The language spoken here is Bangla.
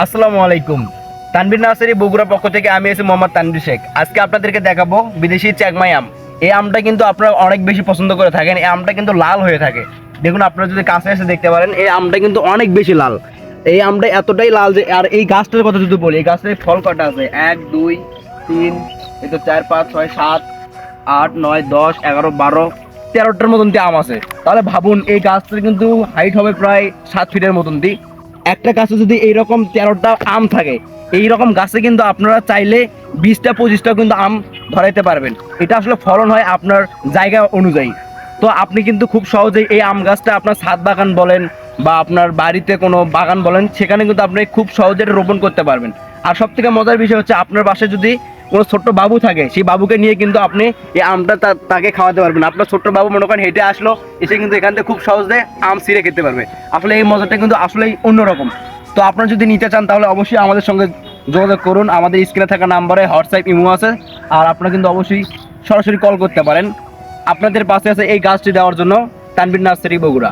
আসসালামু আলাইকুম। তানভীর নার্সারি বগুড়া পক্ষ থেকে আমি আছি মোহাম্মদ তানভীর শেখ। আজকে আপনাদেরকে দেখাবো বিদেশি চাকমাই আম। এই আমটা কিন্তু আপনারা অনেক বেশি পছন্দ করে থাকেন। এই আমটা কিন্তু লাল হয়ে থাকে। দেখুন, আপনারা যদি কাছে এসে দেখতে পারেন, এই আমটা কিন্তু অনেক বেশি লাল। এই আমটা এতটাই লাল যে, আর এই গাছটার কথা যদি বলি, এই গাছটার ফল কটা আছে? 1 2 3, এই তো 4 5 6 7 8 9 10 11 12 13টার মতন দিয়ে আম আছে। তাহলে ভাবুন, এই গাছটার কিন্তু হাইট হবে প্রায় 7 ফিটের মতন দিয়ে। একটা গাছে যদি এইরকম 13টা আম থাকে, এইরকম গাছে কিন্তু আপনারা চাইলে 20টা 25টা কিন্তু আম ধরাইতে পারবেন। এটা আসলে ফলন হয় আপনার জায়গা অনুযায়ী। তো আপনি কিন্তু খুব সহজেই এই আম গাছটা আপনার ছাদ বাগান বলেন বা আপনার বাড়িতে কোনো বাগান বলেন, সেখানে কিন্তু আপনি খুব সহজে রোপণ করতে পারবেন। আর সব থেকে মজার বিষয় হচ্ছে, আপনার বাসায় যদি কোনো ছোট্ট বাবু থাকে, সেই বাবুকে নিয়ে কিন্তু আপনি এই আমটা তাকে খাওয়াতে পারবেন। আপনার ছোট্ট বাবু মনে করেন হেঁটে আসলো, এসে কিন্তু এখান থেকে খুব সহজে আম ছিঁড়ে খেতে পারবে। আসলে এই মজাটা কিন্তু আসলেই অন্যরকম। তো আপনারা যদি নিতে চান, তাহলে অবশ্যই আমাদের সঙ্গে যোগাযোগ করুন। আমাদের স্ক্রিনে থাকা নাম্বারে হোয়াটসঅ্যাপ ইমো আছে। আর আপনারা কিন্তু অবশ্যই সরাসরি কল করতে পারেন। আপনাদের পাশে আছে এই গাছটি দেওয়ার জন্য তানভীর নার্সারি বগুড়া।